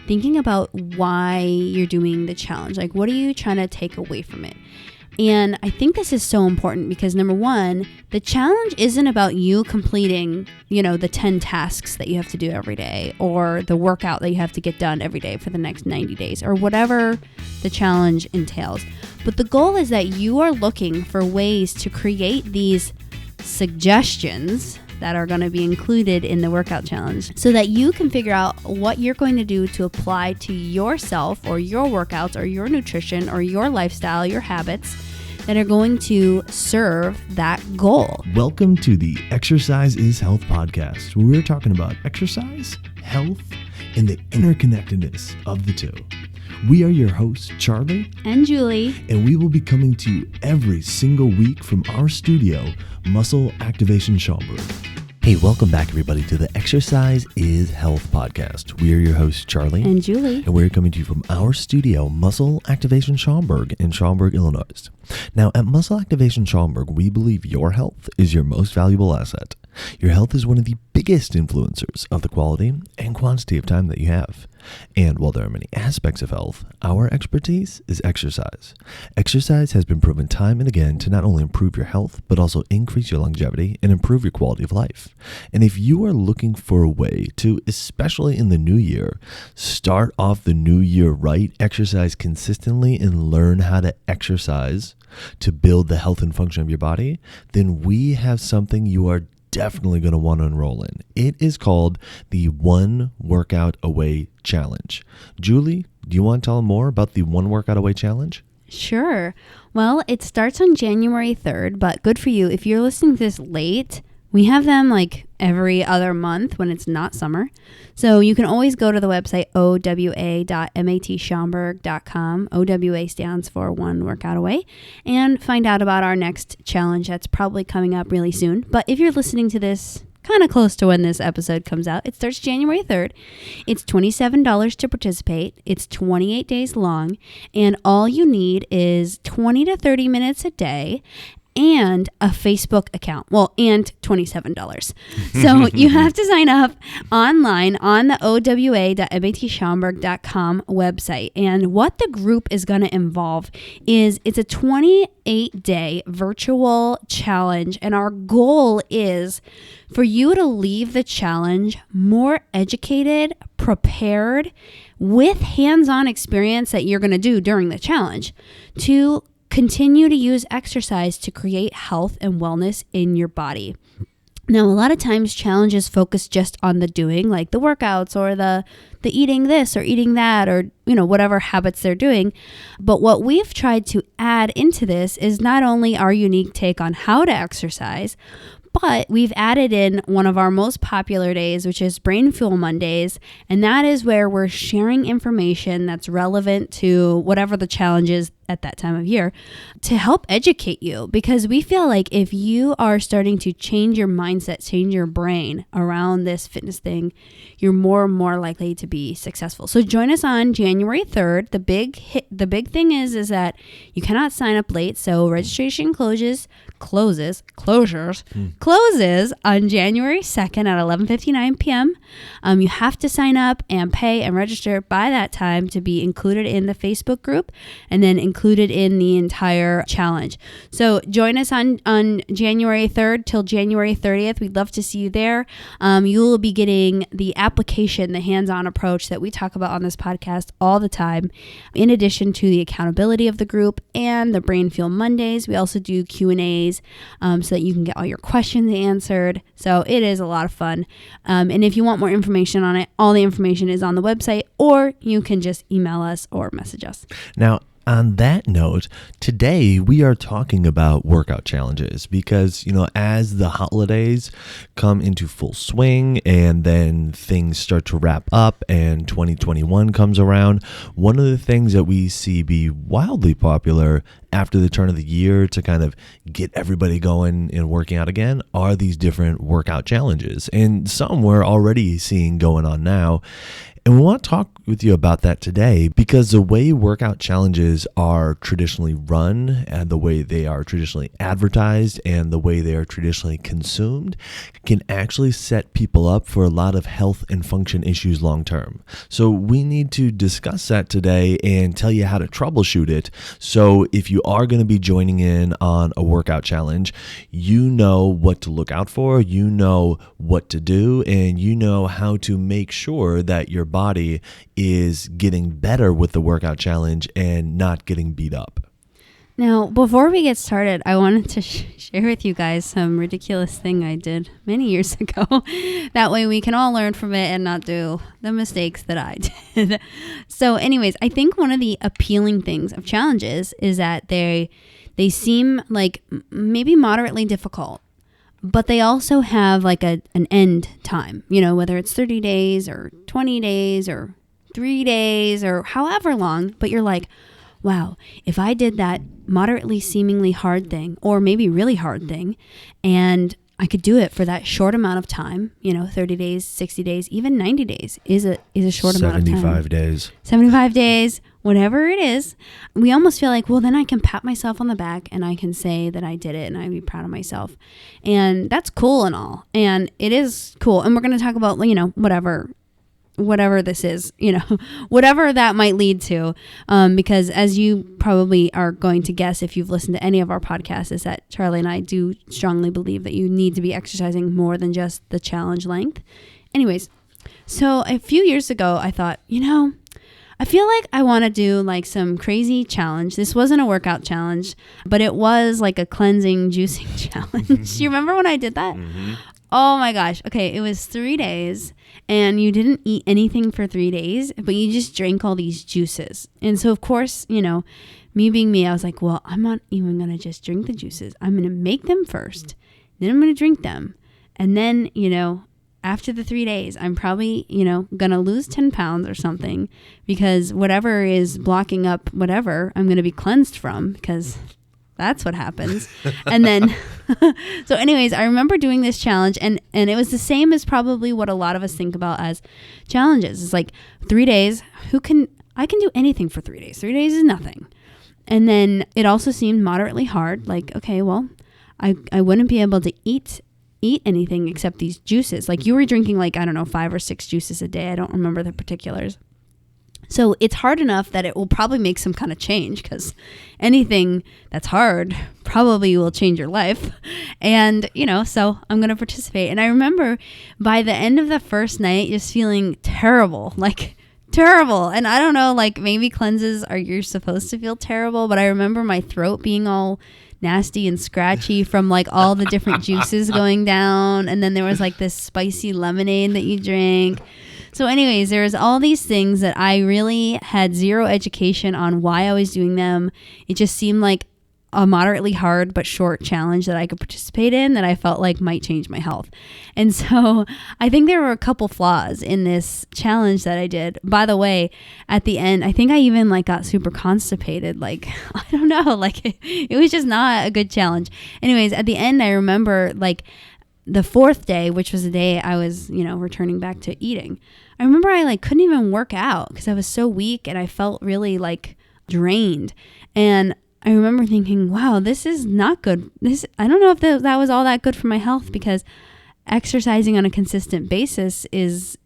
thinking about why you're doing the challenge. Like, what are you trying to take away from it? And I think this is so important because number one, the challenge isn't about you completing, the 10 tasks that you have to do every day or the workout that you have to get done every day for the next 90 days or whatever the challenge entails. But the goal is that you are looking for ways to create these suggestions that are going to be included in the workout challenge so that you can figure out what you're going to do to apply to yourself or your workouts or your nutrition or your lifestyle, your habits that are going to serve that goal. Welcome to the Exercise is Health podcast, where we're talking about exercise, health, and the interconnectedness of the two. We are your hosts, Charlie and Julie, and we will be coming to you every single week from our studio, Muscle Activation Schaumburg. Hey, welcome back, everybody, to the Exercise is Health podcast. We are your hosts, Charlie and Julie, and we're coming to you from our studio, Muscle Activation Schaumburg in Schaumburg, Illinois. Now, at Muscle Activation Schaumburg, we believe your health is your most valuable asset. Your health is one of the biggest influencers of the quality and quantity of time that you have. And while there are many aspects of health, our expertise is exercise. Exercise has been proven time and again to not only improve your health, but also increase your longevity and improve your quality of life. And if you are looking for a way to, especially in the new year, start off the new year right, exercise consistently, and learn how to exercise to build the health and function of your body, then we have something you are definitely going to want to enroll in. It is called the One Workout Away Challenge. Julie, do you want to tell them more about the One Workout Away Challenge? Sure. Well, it starts on January 3rd, but good for you. If you're listening to this late, we have them like every other month when it's not summer. So you can always go to the website owa.matschaumburg.com. OWA stands for One Workout Away, and find out about our next challenge that's probably coming up really soon. But if you're listening to this kind of close to when this episode comes out, it starts January 3rd. It's $27 to participate. It's 28 days long, and all you need is 20 to 30 minutes a day and a Facebook account. Well, and $27. So you have to sign up online on the owa.matschaumburg.com website. And what the group is going to involve is it's a 28-day virtual challenge. And our goal is for you to leave the challenge more educated, prepared, with hands-on experience that you're going to do during the challenge to continue to use exercise to create health and wellness in your body. Now, a lot of times challenges focus just on the doing, like the workouts or the eating this or eating that or, whatever habits they're doing. But what we've tried to add into this is not only our unique take on how to exercise, but we've added in one of our most popular days, which is Brain Fuel Mondays. And that is where we're sharing information that's relevant to whatever the challenge is at that time of year to help educate you. Because we feel like if you are starting to change your mindset, change your brain around this fitness thing, you're more and more likely to be successful. So join us on January 3rd. The big thing is that you cannot sign up late. So registration closes on January 2nd at 11:59 p.m. You have to sign up and pay and register by that time to be included in the Facebook group and then included in the entire challenge. So join us on January 3rd till January 30th. We'd love to see you there. You will be getting the application, the hands-on approach that we talk about on this podcast all the time, in addition to the accountability of the group and the Brain Fuel Mondays. We also do Q&As so that you can get all your questions answered. So it is a lot of fun. And if you want more information on it, all the information is on the website, or you can just email us or message us. Now, on that note, today we are talking about workout challenges because, as the holidays come into full swing and then things start to wrap up and 2021 comes around, one of the things that we see be wildly popular after the turn of the year to kind of get everybody going and working out again are these different workout challenges. And some we're already seeing going on now. And we want to talk with you about that today because the way workout challenges are traditionally run and the way they are traditionally advertised and the way they are traditionally consumed can actually set people up for a lot of health and function issues long term. So we need to discuss that today and tell you how to troubleshoot it. So if you are going to be joining in on a workout challenge, you know what to look out for, you know what to do, and you know how to make sure that your body is getting better with the workout challenge and not getting beat up. Now, before we get started, I wanted to share with you guys some ridiculous thing I did many years ago. That way we can all learn from it and not do the mistakes that I did. So anyways, I think one of the appealing things of challenges is that they seem like maybe moderately difficult, but they also have like an end time, whether it's 30 days or 20 days or 3 days or however long, but you're like, wow, if I did that moderately seemingly hard thing or maybe really hard thing and I could do it for that short amount of time, 30 days, 60 days, even 90 days is a short amount of time. 75 days. 75 days, whatever it is. We almost feel like, well, then I can pat myself on the back and I can say that I did it and I'd be proud of myself. And that's cool and all. And it is cool. And we're going to talk about, whatever this is, whatever that might lead to. Because as you probably are going to guess if you've listened to any of our podcasts, is that Charlie and I do strongly believe that you need to be exercising more than just the challenge length. Anyways, so a few years ago, I thought, I feel like I want to do like some crazy challenge. This wasn't a workout challenge, but it was like a cleansing, juicing challenge. You remember when I did that? Mm-hmm. Oh my gosh. Okay. It was 3 days and you didn't eat anything for 3 days, but you just drank all these juices. And so of course, me being me, I was like, well, I'm not even going to just drink the juices. I'm going to make them first. Then I'm going to drink them. And then, after the 3 days, I'm probably, going to lose 10 pounds or something because whatever is blocking up whatever I'm going to be cleansed from because that's what happens. And then, so anyways, I remember doing this challenge and it was the same as probably what a lot of us think about as challenges. It's like 3 days, I can do anything for 3 days. 3 days is nothing. And then it also seemed moderately hard. Like, okay, well, I wouldn't be able to eat anything except these juices. Like you were drinking 5 or 6 juices a day. I don't remember the particulars. So it's hard enough that it will probably make some kind of change because anything that's hard probably will change your life. And, so I'm going to participate. And I remember by the end of the first night, just feeling terrible, terrible. And I don't know, maybe cleanses you're supposed to feel terrible, but I remember my throat being all nasty and scratchy from all the different juices going down. And then there was this spicy lemonade that you drank. So anyways, there was all these things that I really had zero education on why I was doing them. It just seemed like a moderately hard but short challenge that I could participate in that I felt like might change my health. And so I think there were a couple flaws in this challenge that I did. By the way, at the end, I think I even got super constipated. I don't know, it was just not a good challenge. Anyways, at the end, I remember the fourth day, which was the day I was, returning back to eating. I remember I couldn't even work out because I was so weak and I felt really drained. And I remember thinking, wow, this is not good. I don't know if that was all that good for my health because exercising on a consistent basis is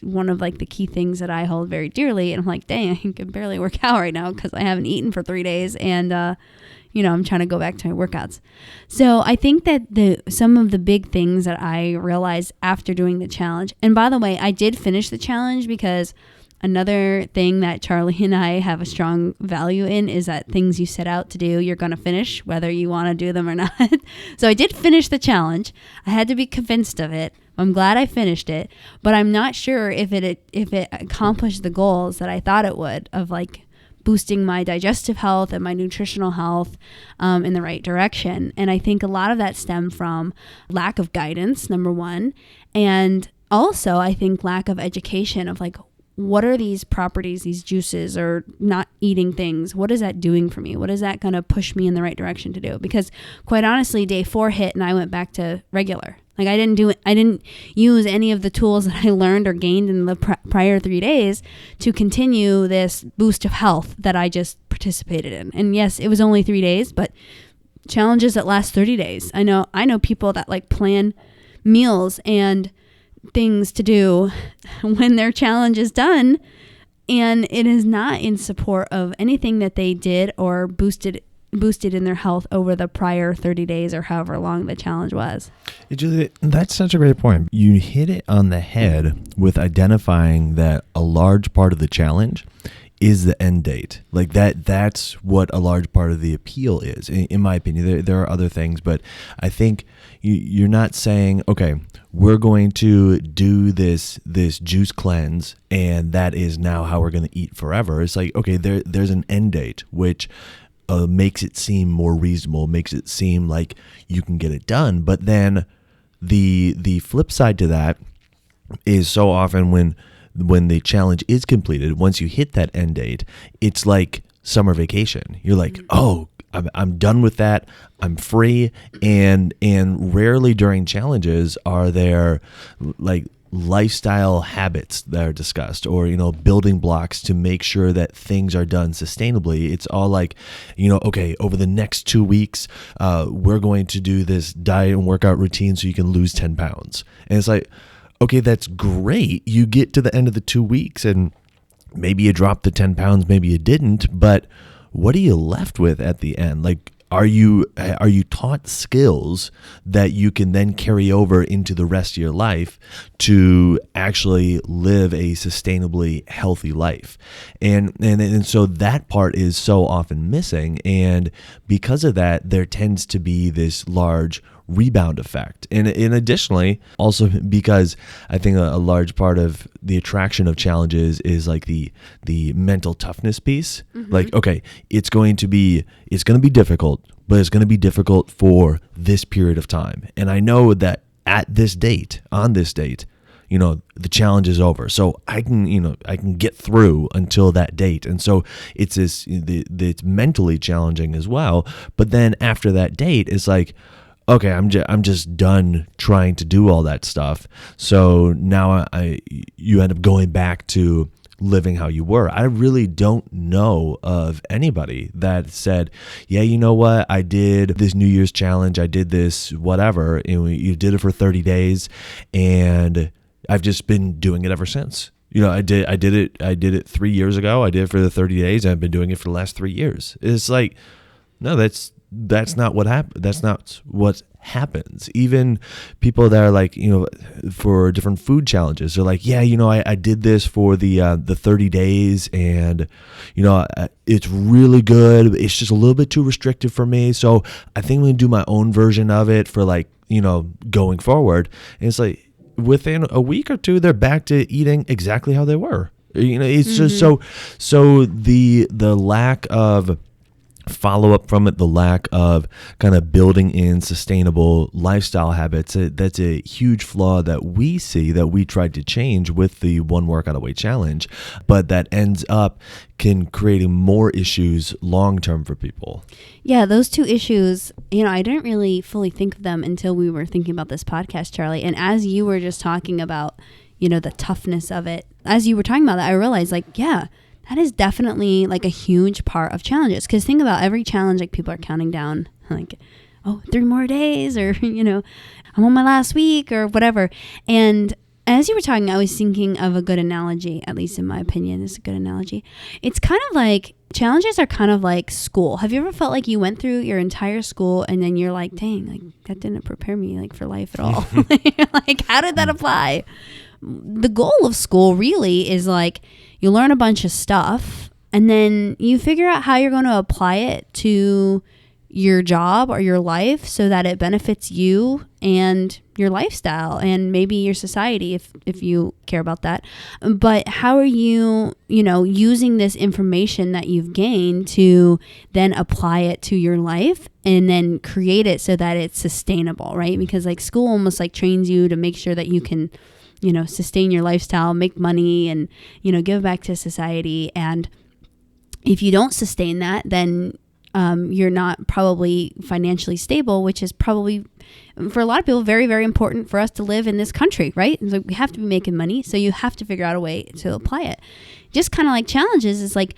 one of the key things that I hold very dearly. And I'm like, dang, I can barely work out right now because I haven't eaten for 3 days and, I'm trying to go back to my workouts. So I think that some of the big things that I realized after doing the challenge, and by the way, I did finish the challenge because another thing that Charlie and I have a strong value in is that things you set out to do, you're going to finish whether you want to do them or not. So I did finish the challenge. I had to be convinced of it. I'm glad I finished it, but I'm not sure if it accomplished the goals that I thought it would of boosting my digestive health and my nutritional health in the right direction. And I think a lot of that stemmed from lack of guidance, number one. And also I think lack of education of what are these properties, these juices, or not eating things? What is that doing for me? What is that going to push me in the right direction to do? Because quite honestly, day 4 hit and I went back to regular. Like I didn't use any of the tools that I learned or gained in the prior 3 days to continue this boost of health that I just participated in. And yes, it was only 3 days, but challenges that last 30 days. I know people that like plan meals and things to do when their challenge is done, and it is not in support of anything that they did or boosted in their health over the prior 30 days or however long the challenge was. That's such a great point. You hit it on the head with identifying that a large part of the challenge is the end date. Like that's what a large part of the appeal is, in my opinion. There are other things, but I think you're not saying, okay, we're going to do this juice cleanse and that is now how we're going to eat forever. It's like, okay, there's an end date, which makes it seem more reasonable, makes it seem like you can get it done. But then the flip side to that is so often when the challenge is completed, once you hit that end date, it's like summer vacation. You're like, oh, I'm done with that. I'm free. And rarely during challenges are there like lifestyle habits that are discussed, or, building blocks to make sure that things are done sustainably. It's all like, okay, over the next 2 weeks, we're going to do this diet and workout routine so you can lose 10 pounds. And it's like, okay, that's great. You get to the end of the 2 weeks and maybe you dropped the 10 pounds, maybe you didn't, but what are you left with at the end? Like, are you taught skills that you can then carry over into the rest of your life to actually live a sustainably healthy life? And so that part is so often missing. And because of that, there tends to be this large rebound effect. And additionally, also because I think a large part of the attraction of challenges is like the mental toughness piece. Mm-hmm. Like, okay, it's going to be difficult, but it's going to be difficult for this period of time. And I know that on this date, the challenge is over. So I can get through until that date. And so it's it's mentally challenging as well. But then after that date, it's like, okay, I'm just done trying to do all that stuff. So now you end up going back to living how you were. I really don't know of anybody that said, yeah, you know what, I did this New Year's challenge, I did this whatever, and you did it for 30 days, and I've just been doing it ever since. I did it 3 years ago. I did it for the 30 days, and I've been doing it for the last 3 years. It's like, no, that's not what happened. That's not what happens. Even people that are like, for different food challenges, they're like, yeah, I did this for the 30 days, and it's really good. It's just a little bit too restrictive for me. So I think I'm gonna do my own version of it for going forward. And it's like within a week or two, they're back to eating exactly how they were. It's just so the lack of follow up from it, the lack of kind of building in sustainable lifestyle habits, that's a huge flaw that we see, that we tried to change with the one workout away challenge, but that ends up creating more issues long term for people. Yeah, those two issues, I didn't really fully think of them until we were thinking about this podcast, Charlie. And as you were just talking about, the toughness of it, as you were talking about that, I realized that is definitely like a huge part of challenges. Because think about every challenge, like people are counting down like, 3 more days, or, I'm on my last week or whatever. And as you were talking, I was thinking of a good analogy, at least in my opinion, it's a good analogy. It's kind of like, challenges are kind of like school. Have you ever felt like you went through your entire school and then you're like, dang, like that didn't prepare me like for life at all. Like, how did that apply? The goal of school really is like, you learn a bunch of stuff and then you figure out how you're going to apply it to your job or your life so that it benefits you and your lifestyle and maybe your society if you care about that. But how are you, using this information that you've gained to then apply it to your life and then create it so that it's sustainable, right? Because like school almost like trains you to make sure that you can sustain your lifestyle, make money, and, give back to society. And if you don't sustain that, then you're not probably financially stable, which is probably, for a lot of people, very, very important for us to live in this country, right? So we have to be making money. So you have to figure out a way to apply it. Just kind of like challenges, is like,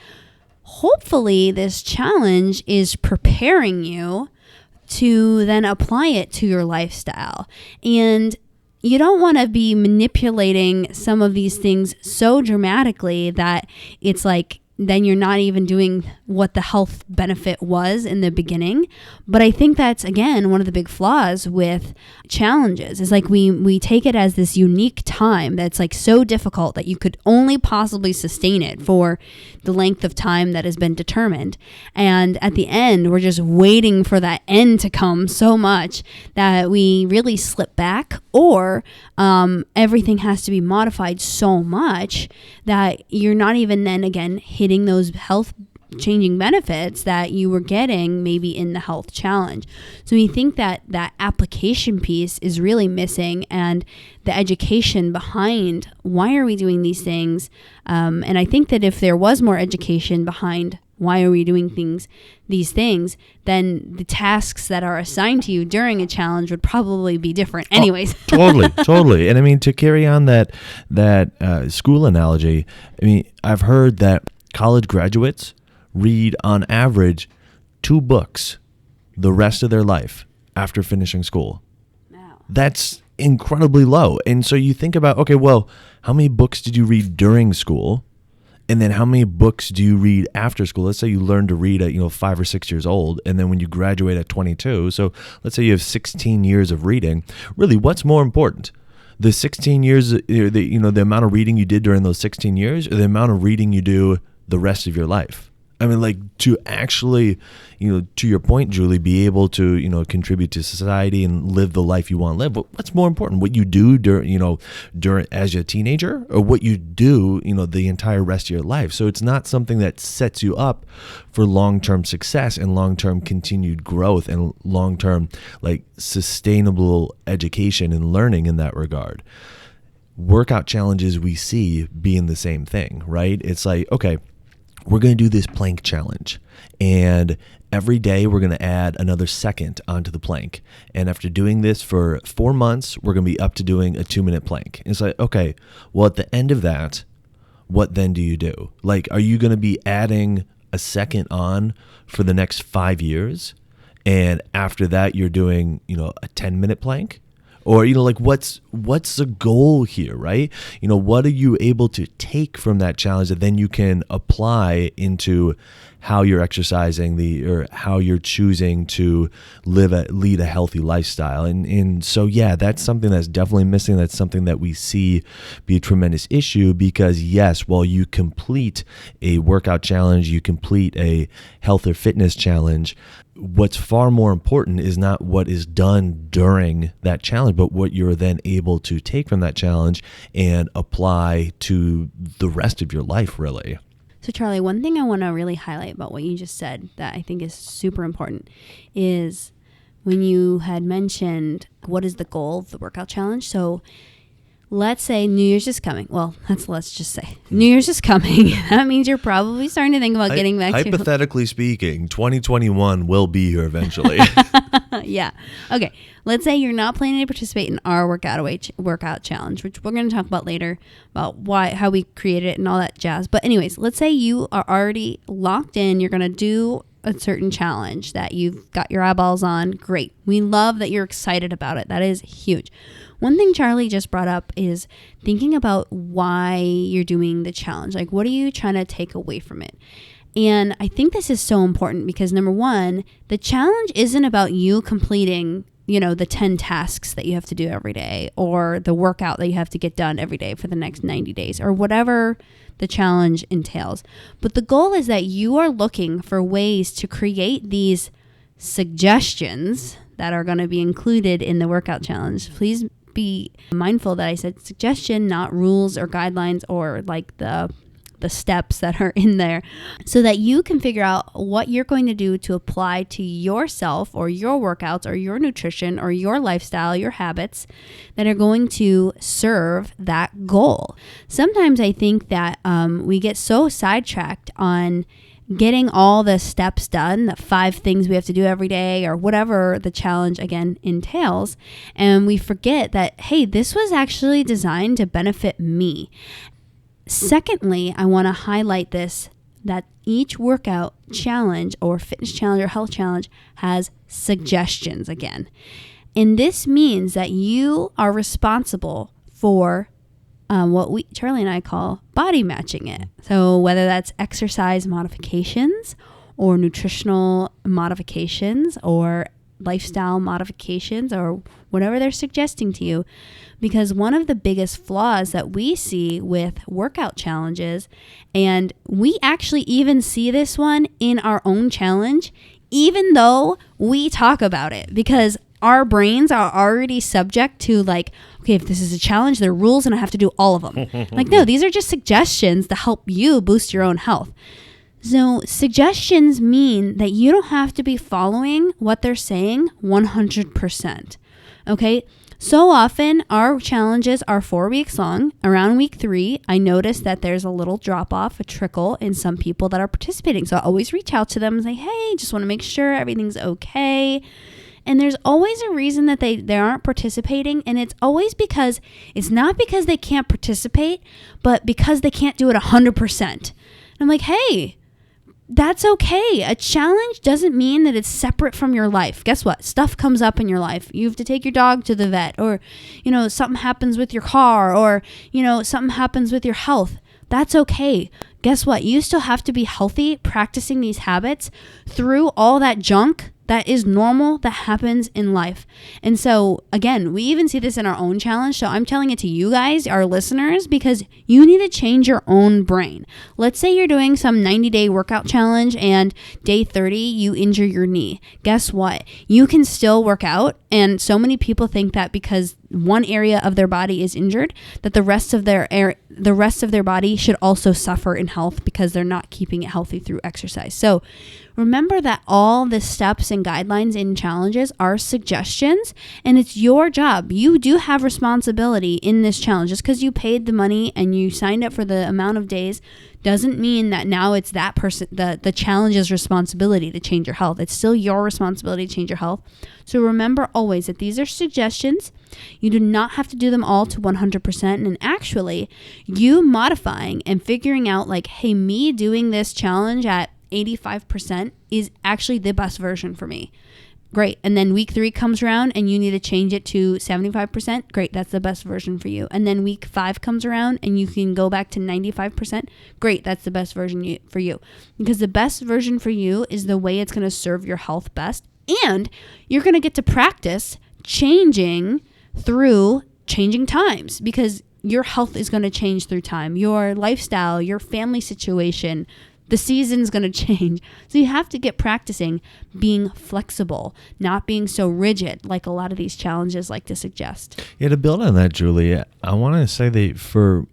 hopefully this challenge is preparing you to then apply it to your lifestyle. And you don't want to be manipulating some of these things so dramatically that it's like, then you're not even doing what the health benefit was in the beginning. But I think that's, again, one of the big flaws with challenges, is like we take it as this unique time that's like so difficult that you could only possibly sustain it for the length of time that has been determined. And at the end, we're just waiting for that end to come so much that we really slip back, or everything has to be modified so much that you're not even then again hitting those health changing benefits that you were getting maybe in the health challenge. So we think that that application piece is really missing, and the education behind why are we doing these things. And I think that if there was more education behind why are we doing these things, then the tasks that are assigned to you during a challenge would probably be different anyways. Totally. And I mean, to carry on that school analogy, I mean, I've heard that college graduates read on average 2 books the rest of their life after finishing school. Wow. That's incredibly low. And so you think about, okay, well, how many books did you read during school? And then how many books do you read after school? Let's say you learn to read at 5 or 6 years old, and then when you graduate at 22, so let's say you have 16 years of reading. Really, what's more important? The 16 years, the amount of reading you did during those 16 years, or the amount of reading you do the rest of your life? I mean, like, to actually, to your point, Julie, be able to, contribute to society and live the life you want to live. What's more important, what you do during as a teenager, or what you do, the entire rest of your life? So it's not something that sets you up for long-term success and long-term continued growth and long-term, like, sustainable education and learning in that regard. Workout challenges we see being the same thing, right? It's like, okay, we're going to do this plank challenge, and every day we're going to add another second onto the plank. And after doing this for 4 months, we're going to be up to doing a 2-minute plank. And it's like, okay, well, at the end of that, what then do you do? Like, are you going to be adding a second on for the next 5 years? And after that, you're doing, a 10-minute plank? Or, like, what's the goal here, right? What are you able to take from that challenge that then you can apply into how you're exercising or how you're choosing to lead a healthy lifestyle? And so, yeah, that's something that's definitely missing. That's something that we see be a tremendous issue, because yes, while you complete a workout challenge, you complete a health or fitness challenge, what's far more important is not what is done during that challenge, but what you're then able to take from that challenge and apply to the rest of your life, really. So Charlie, one thing I want to really highlight about what you just said that I think is super important is when you had mentioned what is the goal of the workout challenge. So let's say New Year's is coming. Well, let's just say New Year's is coming. That means you're probably starting to think about getting back to... Hypothetically speaking, 2021 will be here eventually. Yeah. Okay. Let's say you're not planning to participate in our workout challenge, which we're going to talk about later, about how we created it and all that jazz. But anyways, let's say you are already locked in. You're going to do a certain challenge that you've got your eyeballs on. Great. We love that you're excited about it. That is huge. One thing Charlie just brought up is thinking about why you're doing the challenge. Like, what are you trying to take away from it? And I think this is so important because, number one, the challenge isn't about you completing, the 10 tasks that you have to do every day, or the workout that you have to get done every day for the next 90 days, or whatever the challenge entails. But the goal is that you are looking for ways to create these suggestions that are going to be included in the workout challenge. Please be mindful that I said suggestion, not rules or guidelines or like the the steps that are in there so that you can figure out what you're going to do to apply to yourself or your workouts or your nutrition or your lifestyle, your habits that are going to serve that goal. Sometimes I think that we get so sidetracked on getting all the steps done, the 5 things we have to do every day or whatever the challenge again entails. And we forget that, hey, this was actually designed to benefit me. Secondly, I want to highlight this, that each workout challenge or fitness challenge or health challenge has suggestions again. And this means that you are responsible for what Charlie and I call body matching it. So whether that's exercise modifications or nutritional modifications or lifestyle modifications or whatever they're suggesting to you. Because one of the biggest flaws that we see with workout challenges, and we actually even see this one in our own challenge, even though we talk about it, because our brains are already subject to like, okay, if this is a challenge, there are rules and I have to do all of them. Like, no, these are just suggestions to help you boost your own health. So suggestions mean that you don't have to be following what they're saying 100%. Okay. So often our challenges are 4 weeks long. Around week 3, I notice that there's a little drop off, a trickle in some people that are participating. So I always reach out to them and say, hey, just want to make sure everything's okay. And there's always a reason that they aren't participating. And it's always because it's not because they can't participate, but because they can't do it 100%. And I'm like, hey, that's okay. A challenge doesn't mean that it's separate from your life. Guess what? Stuff comes up in your life. You have to take your dog to the vet, or, something happens with your car, or, something happens with your health. That's okay. Guess what? You still have to be healthy practicing these habits through all that junk that is normal that happens in life. And so again, we even see this in our own challenge. So I'm telling it to you guys, our listeners, because you need to change your own brain. Let's say you're doing some 90-day workout challenge and day 30, you injure your knee. Guess what? You can still work out. And so many people think that because one area of their body is injured, that the rest of their body should also suffer in health because they're not keeping it healthy through exercise. So remember that all the steps and guidelines in challenges are suggestions, and it's your job. You do have responsibility in this challenge. Just because you paid the money and you signed up for the amount of days doesn't mean that now it's that person, the challenge's responsibility to change your health. It's still your responsibility to change your health. So remember always that these are suggestions. You do not have to do them all to 100%. And actually, you modifying and figuring out like, hey, me doing this challenge at 85% is actually the best version for me. Great. And then week 3 comes around and you need to change it to 75%. Great. That's the best version for you. And then week 5 comes around and you can go back to 95%. Great. That's the best version for you. Because the best version for you is the way it's going to serve your health best. And you're going to get to practice changing through changing times, because your health is going to change through time. Your lifestyle, your family situation, the season's going to change. So you have to get practicing being flexible, not being so rigid like a lot of these challenges like to suggest. Yeah, to build on that, Julie, I want to say that for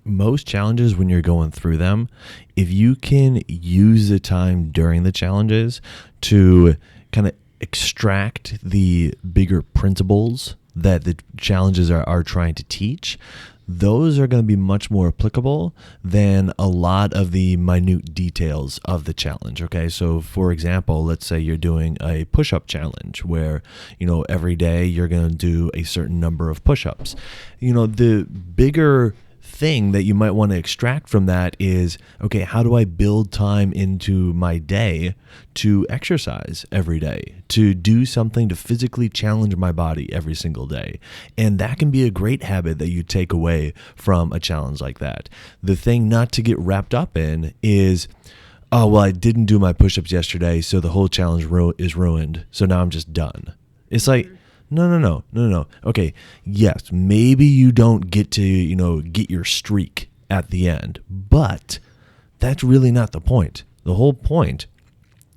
most challenges, when you're going through them, if you can use the time during the challenges to kind of extract the bigger principles that the challenges are trying to teach, those are going to be much more applicable than a lot of the minute details of the challenge. Okay, so for example, let's say you're doing a push-up challenge where, every day you're going to do a certain number of push-ups. The bigger thing that you might want to extract from that is, okay, how do I build time into my day to exercise every day, to do something to physically challenge my body every single day? And that can be a great habit that you take away from a challenge like that. The thing not to get wrapped up in is, oh, well, I didn't do my push-ups yesterday, so the whole challenge is ruined, so now I'm just done. It's like, No. Okay, yes, maybe you don't get to, get your streak at the end, but that's really not the point. The whole point,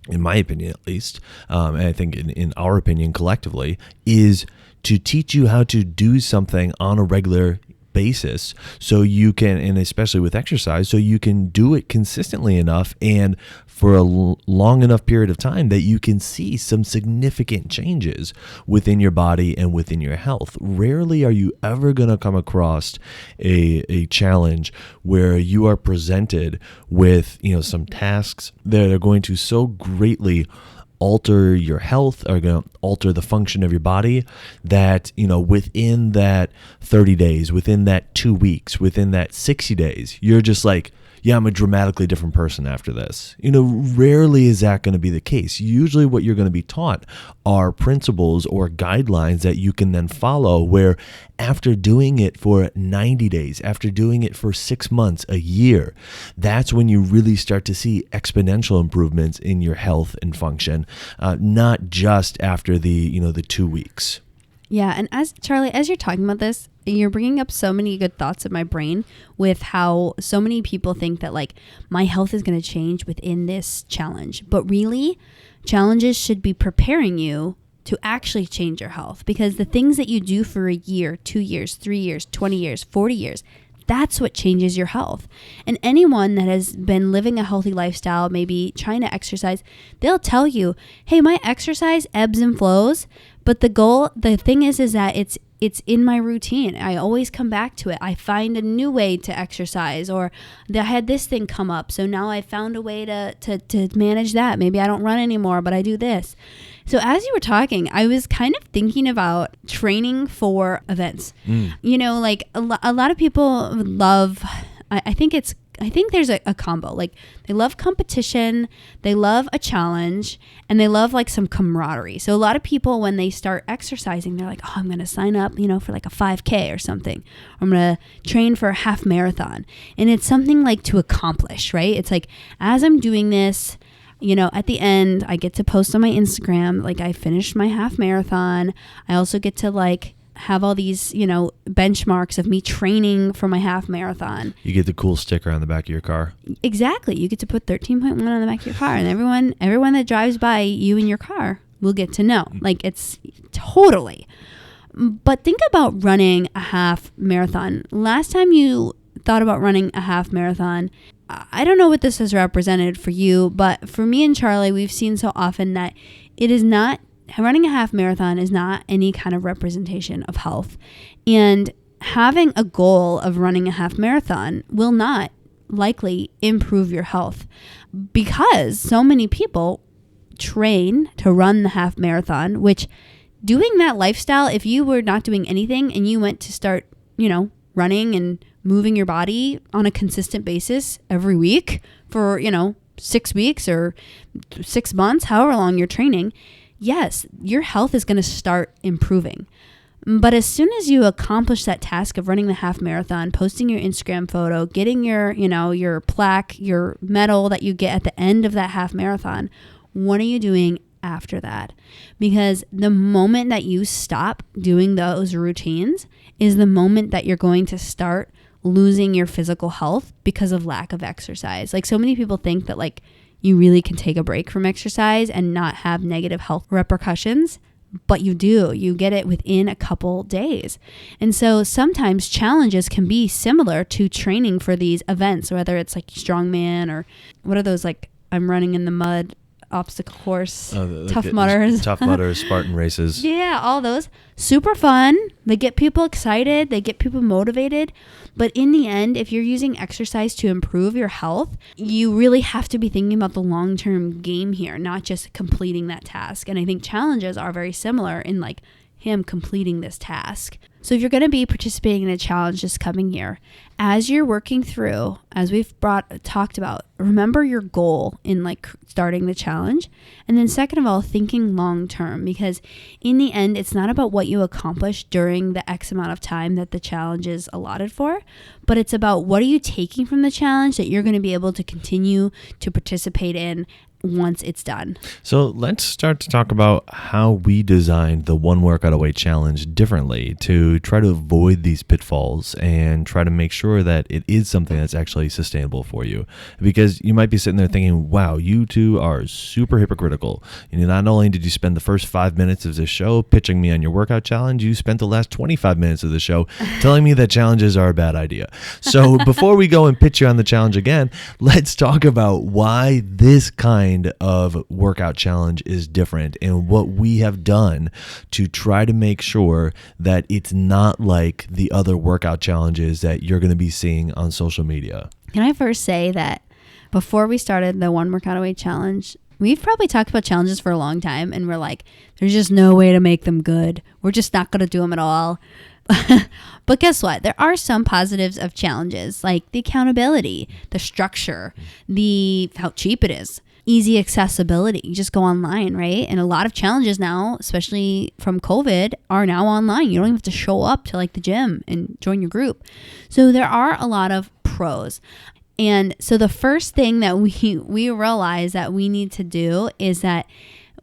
in my opinion at least, and I think in our opinion collectively, is to teach you how to do something on a regular basis, so you can, and especially with exercise, so you can do it consistently enough and for a long enough period of time that you can see some significant changes within your body and within your health. Rarely are you ever going to come across a challenge where you are presented with, some tasks that are going to so greatly alter your health, are going to alter the function of your body, that, within that 30 days, within that 2 weeks, within that 60 days, you're just like, yeah, I'm a dramatically different person after this. Rarely is that going to be the case. Usually what you're going to be taught are principles or guidelines that you can then follow, where after doing it for 90 days, after doing it for 6 months, a year, that's when you really start to see exponential improvements in your health and function, not just after the 2 weeks. Yeah, and Charlie, as you're talking about this, you're bringing up so many good thoughts in my brain with how so many people think that like my health is going to change within this challenge. But really, challenges should be preparing you to actually change your health, because the things that you do for a year, 2 years, 3 years, 20 years, 40 years, that's what changes your health. And anyone that has been living a healthy lifestyle, maybe trying to exercise, they'll tell you, hey, my exercise ebbs and flows, but the thing is that it's in my routine. I always come back to it. I find a new way to exercise, or I had this thing come up, so now I found a way to manage that. Maybe I don't run anymore, but I do this. So as you were talking, I was kind of thinking about training for events. Like a lot of people love, I think there's a combo. Like they love competition, they love a challenge, and they love like some camaraderie. So a lot of people, when they start exercising, they're like, oh, I'm going to sign up, for like a 5K or something. I'm going to train for a half marathon. And it's something like to accomplish, right? It's like, as I'm doing this, at the end, I get to post on my Instagram, like I finished my half marathon. I also get to like have all these, benchmarks of me training for my half marathon. You get the cool sticker on the back of your car. Exactly. You get to put 13.1 on the back of your car, and everyone that drives by you in your car will get to know. Like, it's totally. But think about running a half marathon. Last time you thought about running a half marathon, I don't know what this has represented for you, but for me and Charlie, we've seen so often that it is not, running a half marathon is not any kind of representation of health. And having a goal of running a half marathon will not likely improve your health, because so many people train to run the half marathon, which doing that lifestyle, if you were not doing anything and you went to start, running and moving your body on a consistent basis every week for, 6 weeks or 6 months, however long you're training, yes, your health is going to start improving. But as soon as you accomplish that task of running the half marathon, posting your Instagram photo, getting your plaque, your medal that you get at the end of that half marathon, what are you doing after that? Because the moment that you stop doing those routines is the moment that you're going to start losing your physical health because of lack of exercise. Like, so many people think that like you really can take a break from exercise and not have negative health repercussions, but you do. You get it within a couple days. And so sometimes challenges can be similar to training for these events, whether it's like strongman or what are those, like I'm running in the mud, obstacle course, Tough Mudders, Spartan races. Yeah, all those. Super fun. They get people excited. They get people motivated. But in the end, if you're using exercise to improve your health, you really have to be thinking about the long-term game here, not just completing that task. And I think challenges are very similar in like him completing this task. So if you're going to be participating in a challenge this coming year, as you're working through, as we've talked about, remember your goal in like starting the challenge. And then second of all, thinking long term, because in the end, it's not about what you accomplish during the X amount of time that the challenge is allotted for, but it's about what are you taking from the challenge that you're going to be able to continue to participate in once it's done. So let's start to talk about how we designed the One Workout Away Challenge differently to try to avoid these pitfalls and try to make sure that it is something that's actually sustainable for you. Because you might be sitting there thinking, wow, you two are super hypocritical. Not only did you spend the first 5 minutes of this show pitching me on your workout challenge, you spent the last 25 minutes of the show telling me that challenges are a bad idea. So before we go and pitch you on the challenge again, let's talk about why this kind of workout challenge is different and what we have done to try to make sure that it's not like the other workout challenges that you're going to be seeing on social media. Can I first say that before we started the One Workout Away Challenge, we've probably talked about challenges for a long time, and we're like, there's just no way to make them good. We're just not going to do them at all. But guess what? There are some positives of challenges, like the accountability, the structure, how cheap it is, easy accessibility. You just go online, right? And a lot of challenges now, especially from COVID, are now online. You don't even have to show up to like the gym and join your group. So there are a lot of pros. And so the first thing that we realize that we need to do is that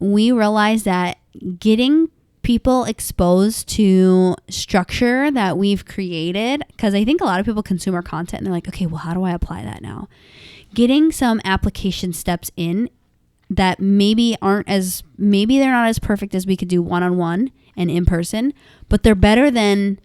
we realize that getting people exposed to structure that we've created, because I think a lot of people consume our content and they're like, okay, well, how do I apply that now? Getting some application steps in that maybe they're not as perfect as we could do one-on-one and in person, but they're better than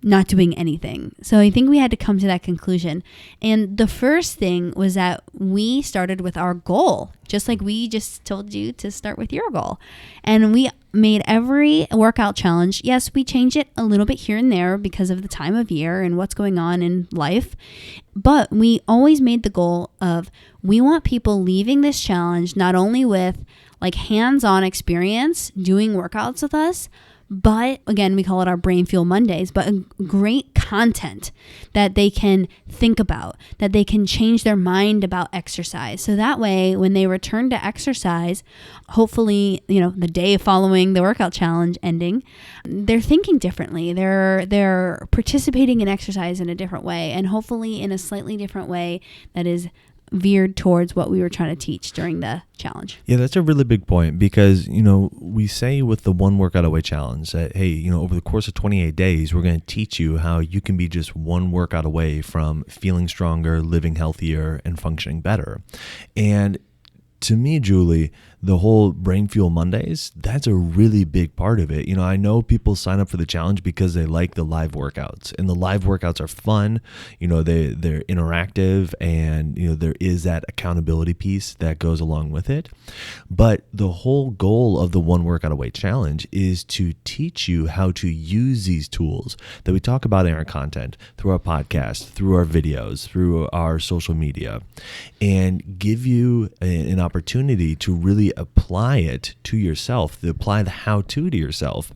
not doing anything. So I think we had to come to that conclusion. And the first thing was that we started with our goal, just like we just told you to start with your goal. And we made every workout challenge. Yes, we changed it a little bit here and there because of the time of year and what's going on in life. But we always made the goal of, we want people leaving this challenge not only with like hands-on experience doing workouts with us, but again, we call it our Brain Fuel Mondays, but great content that they can think about, that they can change their mind about exercise. So that way, when they return to exercise, hopefully, the day following the workout challenge ending, they're thinking differently. They're participating in exercise in a different way, and hopefully in a slightly different way that is veered towards what we were trying to teach during the challenge. Yeah, that's a really big point because, we say with the One Workout Away Challenge that, hey, over the course of 28 days, we're going to teach you how you can be just one workout away from feeling stronger, living healthier, and functioning better. And to me, Julie, the whole Brain Fuel Mondays, that's a really big part of it. I know people sign up for the challenge because they like the live workouts, and the live workouts are fun. They're interactive, and there is that accountability piece that goes along with it. But the whole goal of the One Workout Away Challenge is to teach you how to use these tools that we talk about in our content, through our podcast, through our videos, through our social media, and give you an opportunity to really apply it to yourself, to apply the how-to to yourself,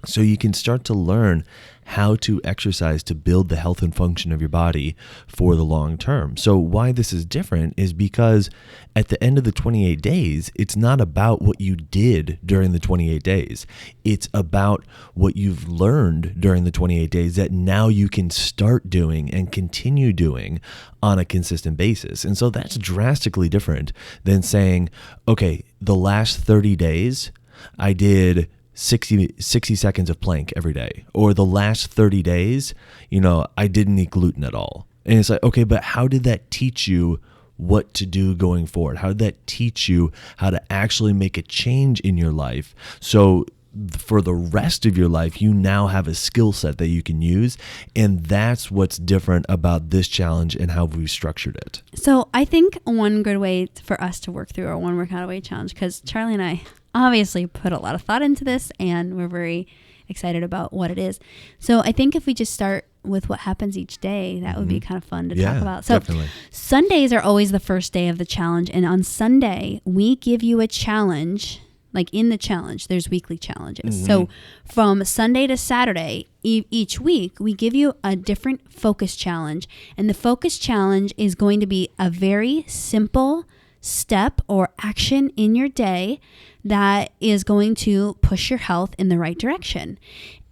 so you can start to learn how to exercise to build the health and function of your body for the long term. So why this is different is because at the end of the 28 days, it's not about what you did during the 28 days. It's about what you've learned during the 28 days that now you can start doing and continue doing on a consistent basis. And so that's drastically different than saying, okay, the last 30 days, I did 60 seconds of plank every day, or the last 30 days, I didn't eat gluten at all. And it's like, okay, but how did that teach you what to do going forward? How did that teach you how to actually make a change in your life? So for the rest of your life, you now have a skill set that you can use. And that's what's different about this challenge and how we've structured it. So I think one good way for us to work through our One Workout Away Challenge, because Charlie and I obviously put a lot of thought into this and we're very excited about what it is. So I think if we just start with what happens each day, that would be kind of fun to talk about. So definitely. Sundays are always the first day of the challenge. And on Sunday, we give you a challenge. Like in the challenge, there's weekly challenges. So from Sunday to Saturday, each week, we give you a different focus challenge. And the focus challenge is going to be a very simple step or action in your day that is going to push your health in the right direction.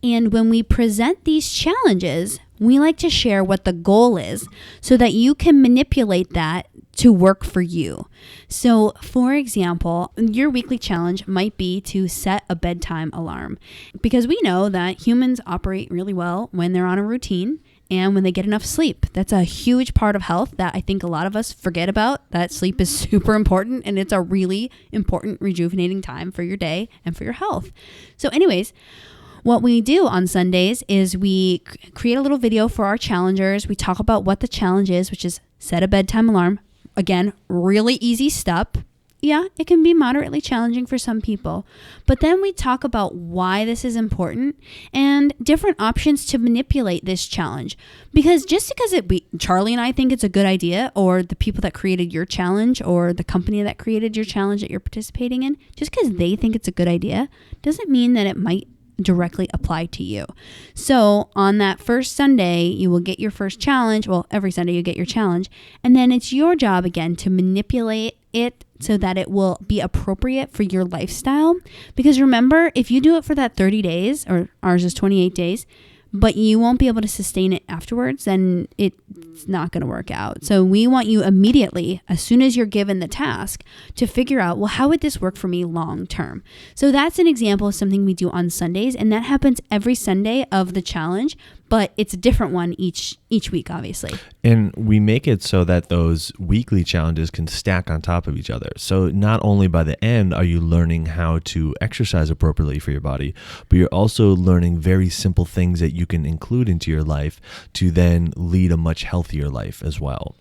And when we present these challenges, we like to share what the goal is so that you can manipulate that to work for you. So, for example, your weekly challenge might be to set a bedtime alarm, because we know that humans operate really well when they're on a routine and when they get enough sleep. That's a huge part of health that I think a lot of us forget about, that sleep is super important, and it's a really important rejuvenating time for your day and for your health. So anyways, what we do on Sundays is we create a little video for our challengers. We talk about what the challenge is, which is set a bedtime alarm. Again, really easy step. Yeah, it can be moderately challenging for some people, but then we talk about why this is important and different options to manipulate this challenge. Because just because Charlie and I think it's a good idea, or the people that created your challenge, or the company that created your challenge that you're participating in, just because they think it's a good idea doesn't mean that it might directly apply to you. So on that first Sunday, you will get your first challenge. Well, every Sunday you get your challenge, and then it's your job again to manipulate it so that it will be appropriate for your lifestyle. Because remember, if you do it for that 30 days, or ours is 28 days, but you won't be able to sustain it afterwards, then it's not going to work out. So we want you immediately, as soon as you're given the task, to figure out, well, how would this work for me long term? So that's an example of something we do on Sundays, and that happens every Sunday of the challenge, but it's a different one each week, obviously. And we make it so that those weekly challenges can stack on top of each other. So not only by the end are you learning how to exercise appropriately for your body, but you're also learning very simple things that you can include into your life to then lead a much healthier life as well.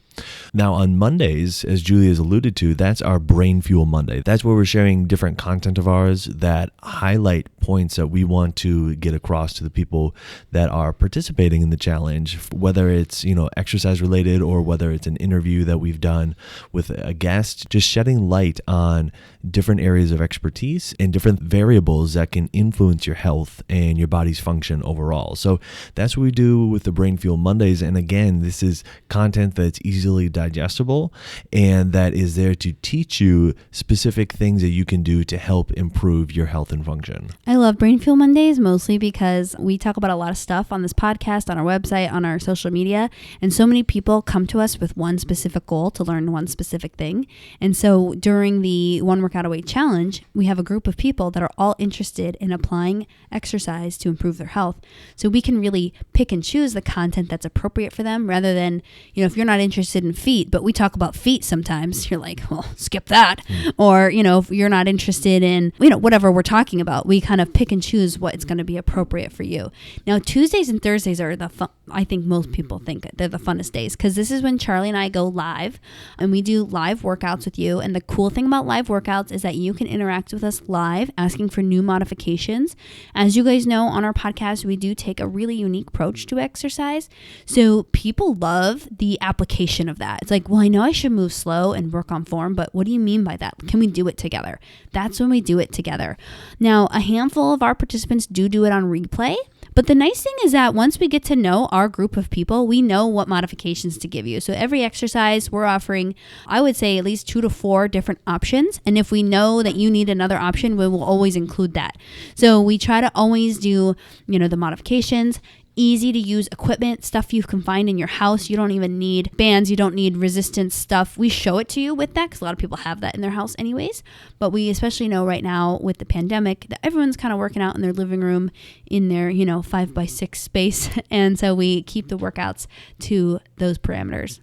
Now on Mondays, as Julie has alluded to, that's our Brain Fuel Monday. That's where we're sharing different content of ours that highlight points that we want to get across to the people that are participating in the challenge, whether it's, exercise related, or whether it's an interview that we've done with a guest, just shedding light on different areas of expertise and different variables that can influence your health and your body's function overall. So that's what we do with the Brain Fuel Mondays. And again, this is content that's easily digestible and that is there to teach you specific things that you can do to help improve your health and function. I love Brain Fuel Mondays mostly because we talk about a lot of stuff on this podcast, on our website, on our social media, and so many people come to us with one specific goal to learn one specific thing. And so during the One Workout Away Challenge, we have a group of people that are all interested in applying exercise to improve their health. So we can really pick and choose the content that's appropriate for them, rather than, if you're not interested in feet, but we talk about feet sometimes, you're like, well, skip that. Or, if you're not interested in, whatever we're talking about, we kind of pick and choose what's going to be appropriate for you. Now, Tuesdays and Thursdays are the fun. I think most people think they're the funnest days, because this is when Charlie and I go live and we do live workouts with you. And the cool thing about live workouts is that you can interact with us live, asking for new modifications. As you guys know, on our podcast, we do take a really unique approach to exercise. So people love the application of that. It's like, well, I know I should move slow and work on form, but what do you mean by that? Can we do it together? That's when we do it together. Now, a handful of our participants do it on replay. But the nice thing is that once we get to know our group of people, we know what modifications to give you. So every exercise we're offering, I would say at least 2 to 4 different options. And if we know that you need another option, we will always include that. So we try to always do, the modifications. Easy to use equipment, stuff you can find in your house. You don't even need bands. You don't need resistance stuff. We show it to you with that because a lot of people have that in their house anyways. But we especially know right now with the pandemic that everyone's kind of working out in their living room in their, 5x6 space. And so we keep the workouts to those parameters.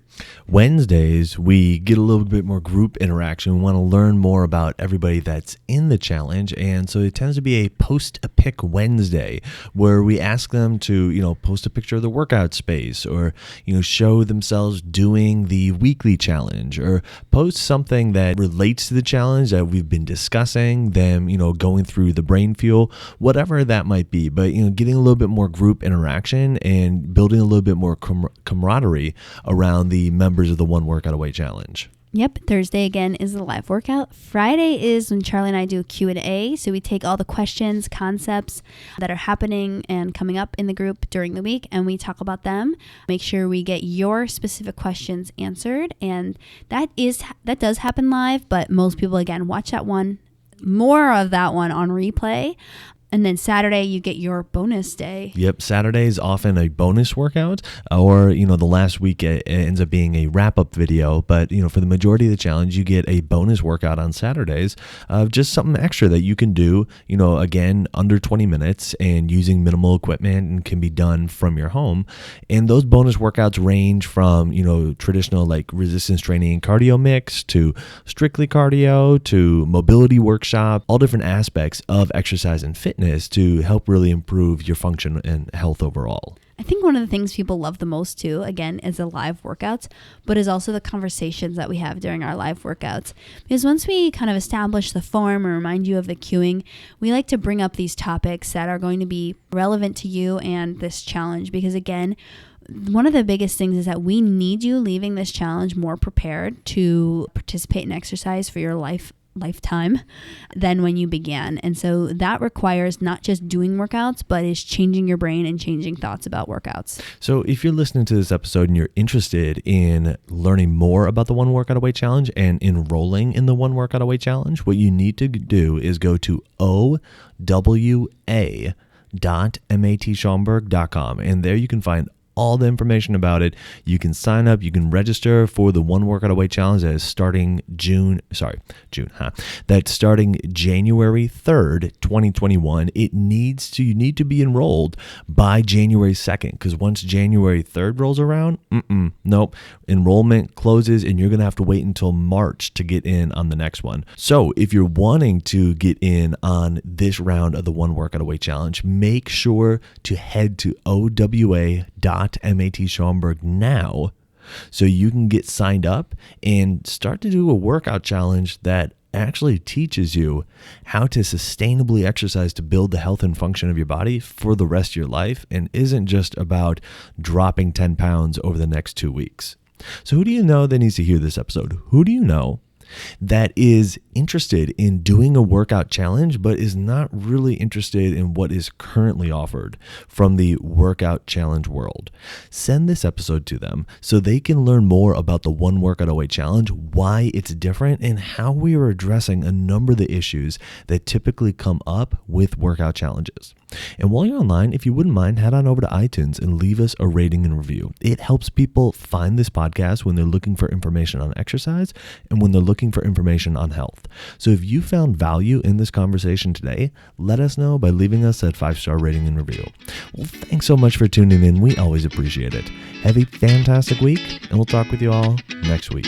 Wednesdays, we get a little bit more group interaction. We want to learn more about everybody that's in the challenge. And so it tends to be a post a pic Wednesday where we ask them to, post a picture of the workout space, or, show themselves doing the weekly challenge, or post something that relates to the challenge that we've been discussing, them, going through the brain fuel, whatever that might be. But, getting a little bit more group interaction and building a little bit more camaraderie around the members of the One Workout Away Challenge. Yep. Thursday again is the live workout. Friday is when Charlie and I do a Q&A. So we take all the questions, concepts that are happening and coming up in the group during the week, and we talk about them. Make sure we get your specific questions answered. And that does happen live, but most people, again, watch that one, more of that one on replay. And then Saturday, you get your bonus day. Yep, Saturday is often a bonus workout, or the last week it ends up being a wrap-up video. But for the majority of the challenge, you get a bonus workout on Saturdays of just something extra that you can do. Again, under 20 minutes and using minimal equipment, and can be done from your home. And those bonus workouts range from traditional like resistance training and cardio mix to strictly cardio to mobility workshop, all different aspects of exercise and fitness to help really improve your function and health overall. I think one of the things people love the most too, again, is the live workouts, but is also the conversations that we have during our live workouts. Because once we kind of establish the form and remind you of the cueing, we like to bring up these topics that are going to be relevant to you and this challenge. Because again, one of the biggest things is that we need you leaving this challenge more prepared to participate in exercise for your lifetime than when you began. And so that requires not just doing workouts, but is changing your brain and changing thoughts about workouts. So if you're listening to this episode and you're interested in learning more about the One Workout Away Challenge and enrolling in the One Workout Away Challenge, what you need to do is go to owa.matschaumburg.com, and there you can find all the information about it. You can sign up, you can register for the One Workout Away Challenge that is starting That's starting January 3rd, 2021. You need to be enrolled by January 2nd, because once January 3rd rolls around, nope, enrollment closes and you're going to have to wait until March to get in on the next one. So if you're wanting to get in on this round of the One Workout Away Challenge, make sure to head to owa.matschaumburg now so you can get signed up and start to do a workout challenge that actually teaches you how to sustainably exercise to build the health and function of your body for the rest of your life, and isn't just about dropping 10 pounds over the next 2 weeks. So who do you know that needs to hear this episode? Who do you know that is interested in doing a workout challenge, but is not really interested in what is currently offered from the workout challenge world? Send this episode to them so they can learn more about the One Workout Away Challenge, why it's different, and how we are addressing a number of the issues that typically come up with workout challenges. And while you're online, if you wouldn't mind, head on over to iTunes and leave us a rating and review. It helps people find this podcast when they're looking for information on exercise and when they're looking for information on health. So if you found value in this conversation today, let us know by leaving us that 5-star rating and review. Well, thanks so much for tuning in. We always appreciate it. Have a fantastic week, and we'll talk with you all next week.